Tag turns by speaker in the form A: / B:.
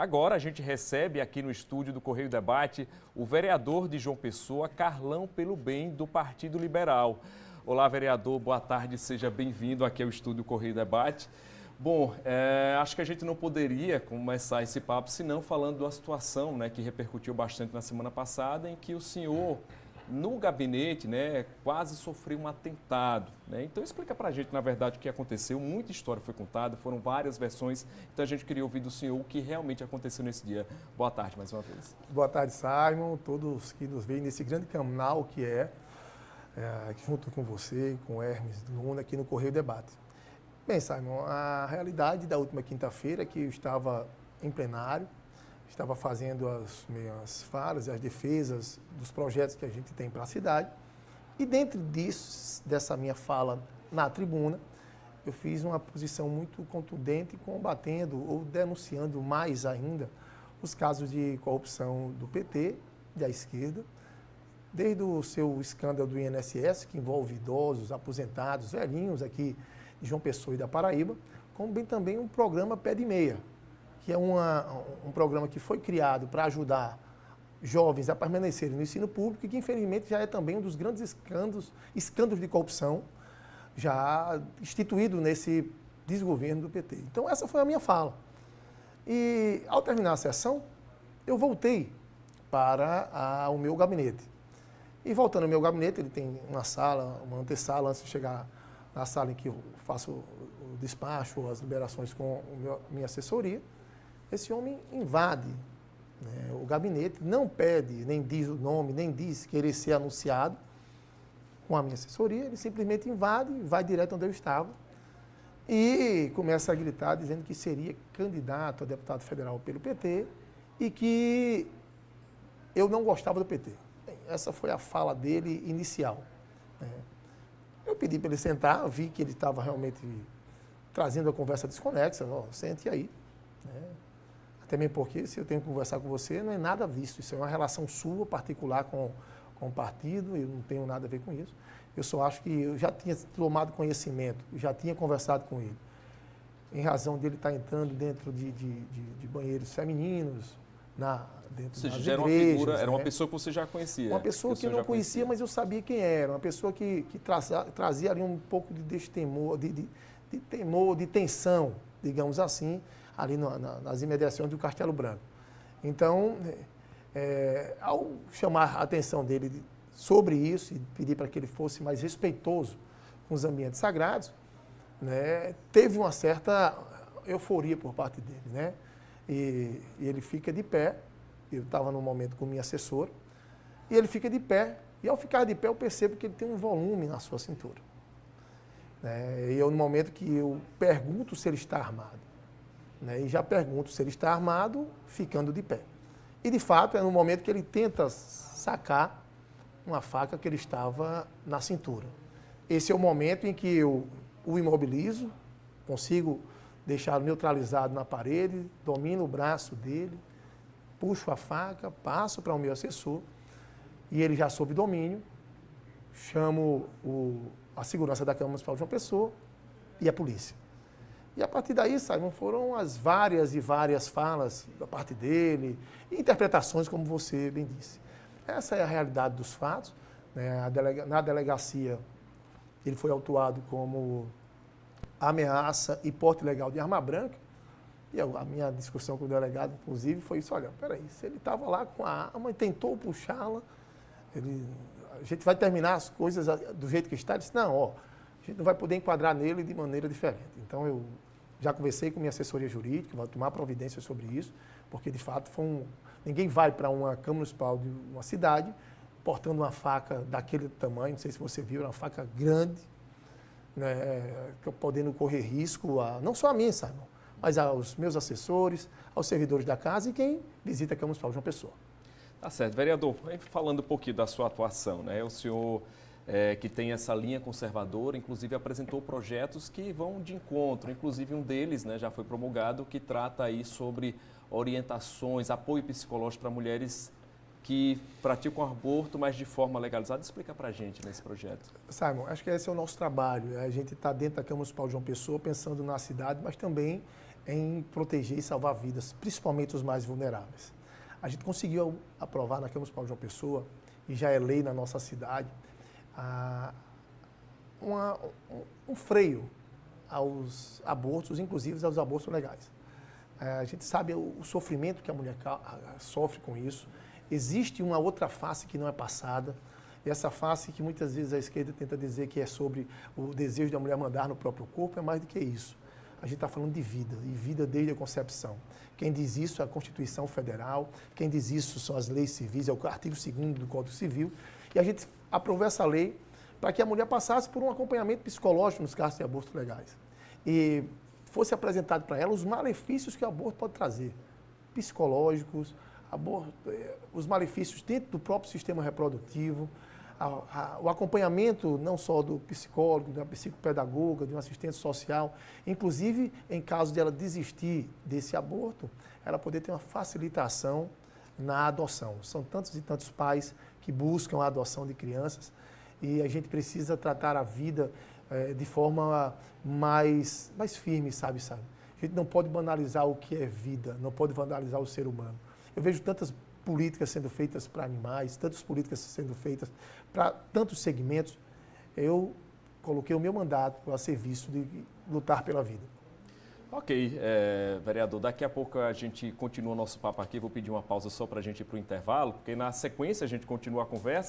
A: Agora a gente recebe aqui no estúdio do Correio Debate o vereador de João Pessoa, Carlão Pelo Bem, do Partido Liberal. Olá, vereador, boa tarde, seja bem-vindo aqui ao estúdio Correio Debate. Bom, acho que a gente não poderia começar esse papo senão falando de uma situação, né, que repercutiu bastante na semana passada, em que o senhor, no gabinete, né, quase sofreu um atentado, né? Então explica pra gente, na verdade, o que aconteceu. Muita história foi contada, foram várias versões, então a gente queria ouvir do senhor o que realmente aconteceu nesse dia. Boa tarde mais uma vez.
B: Boa tarde, Simon, todos que nos veem nesse grande canal que junto com você, com Hermes Luna, aqui no Correio Debate. Bem, Simon, a realidade da última quinta-feira é que eu estava em plenário, estava fazendo as minhas falas e as defesas dos projetos que a gente tem para a cidade. E dentro dessa minha fala na tribuna, eu fiz uma posição muito contundente, combatendo ou denunciando mais ainda os casos de corrupção do PT, da esquerda, desde o seu escândalo do INSS, que envolve idosos, aposentados, velhinhos aqui de João Pessoa e da Paraíba, como bem também um programa Pé de Meia, que é um programa que foi criado para ajudar jovens a permanecerem no ensino público e que, infelizmente, já é também um dos grandes escândalos de corrupção já instituído nesse desgoverno do PT. Então, essa foi a minha fala. E, ao terminar a sessão, eu voltei para o meu gabinete. E, voltando ao meu gabinete, ele tem uma sala, uma antessala, antes de chegar na sala em que eu faço o despacho, as liberações com minha assessoria. Esse homem invade, né, o gabinete, não pede, nem diz o nome, nem diz querer ser anunciado com a minha assessoria, ele simplesmente invade, vai direto onde eu estava e começa a gritar dizendo que seria candidato a deputado federal pelo PT e que eu não gostava do PT. Bem, essa foi a fala dele inicial, né. Eu pedi para ele sentar, vi que ele estava realmente trazendo a conversa desconexa, sente aí, né? Até mesmo porque, se eu tenho que conversar com você, não é nada visto. Isso é uma relação sua, particular com o partido, eu não tenho nada a ver com isso. Eu só acho que eu já tinha tomado conhecimento, já tinha conversado com ele. Em razão dele estar entrando dentro de banheiros femininos, dentro das igrejas.
A: Era uma pessoa que você já conhecia.
B: Uma pessoa que eu não conhecia, mas eu sabia quem era. Uma pessoa que trazia ali um pouco de destemor, de temor, de tensão, digamos assim, ali nas imediações do Castelo Branco. Então, ao chamar a atenção dele sobre isso e pedir para que ele fosse mais respeitoso com os ambientes sagrados, né, teve uma certa euforia por parte dele, né? E ele fica de pé, eu estava num momento com minha assessora, e ele fica de pé, e ao ficar de pé eu percebo que ele tem um volume na sua cintura. E eu, no momento que eu pergunto se ele está armado, né, e já pergunto se ele está armado, ficando de pé. E, de fato, é no momento que ele tenta sacar uma faca que ele estava na cintura. Esse é o momento em que eu o imobilizo, consigo deixá-lo neutralizado na parede, domino o braço dele, puxo a faca, passo para o meu assessor, e ele já sob domínio, chamo a segurança da Câmara Municipal de João Pessoa e a polícia. E a partir daí, Simon, foram as várias e várias falas da parte dele, e interpretações, como você bem disse. Essa é a realidade dos fatos, né? Na delegacia, ele foi autuado como ameaça e porte ilegal de arma branca. E a minha discussão com o delegado, inclusive, foi isso: olha, peraí, se ele estava lá com a arma e tentou puxá-la, a gente vai terminar as coisas do jeito que está. Ele disse: não, a gente não vai poder enquadrar nele de maneira diferente. Então, eu já conversei com minha assessoria jurídica, vou tomar providência sobre isso, porque, de fato, ninguém vai para uma Câmara Municipal de uma cidade portando uma faca daquele tamanho, não sei se você viu, uma faca grande, né, podendo correr risco, não só a mim, Simon, mas aos meus assessores, aos servidores da casa e quem visita a Câmara Municipal de João Pessoa.
A: Tá certo. Vereador, falando um pouquinho da sua atuação, né? O senhor que tem essa linha conservadora, inclusive apresentou projetos que vão de encontro, inclusive um deles, né, já foi promulgado, que trata aí sobre orientações, apoio psicológico para mulheres que praticam aborto, mas de forma legalizada. Explica para a gente nesse projeto.
B: Simon, acho que esse é o nosso trabalho. A gente está dentro da Câmara Municipal de João Pessoa, pensando na cidade, mas também em proteger e salvar vidas, principalmente os mais vulneráveis. A gente conseguiu aprovar na Câmara Municipal de João Pessoa, e já é lei na nossa cidade, um freio aos abortos, inclusive aos abortos legais. A gente sabe o sofrimento que a mulher sofre com isso. Existe uma outra face que não é passada, e essa face que muitas vezes a esquerda tenta dizer que é sobre o desejo da mulher mandar no próprio corpo, é mais do que isso. A gente está falando de vida, e vida desde a concepção. Quem diz isso é a Constituição Federal, quem diz isso são as leis civis, é o artigo 2º do Código Civil, e a gente aprovou essa lei para que a mulher passasse por um acompanhamento psicológico nos casos de abortos legais. E fosse apresentado para ela os malefícios que o aborto pode trazer, psicológicos, os malefícios dentro do próprio sistema reprodutivo, o acompanhamento não só do psicólogo, da psicopedagoga, de um assistente social, inclusive em caso de ela desistir desse aborto, ela poder ter uma facilitação na adoção. São tantos e tantos pais que buscam a adoção de crianças e a gente precisa tratar a vida de forma mais firme, sabe? A gente não pode banalizar o que é vida, não pode banalizar o ser humano. Eu vejo tantas políticas sendo feitas para animais, tantas políticas sendo feitas para tantos segmentos. Eu coloquei o meu mandato a serviço de lutar pela vida.
A: Ok, vereador, daqui a pouco a gente continua o nosso papo aqui, vou pedir uma pausa só para a gente ir para o intervalo, porque na sequência a gente continua a conversa.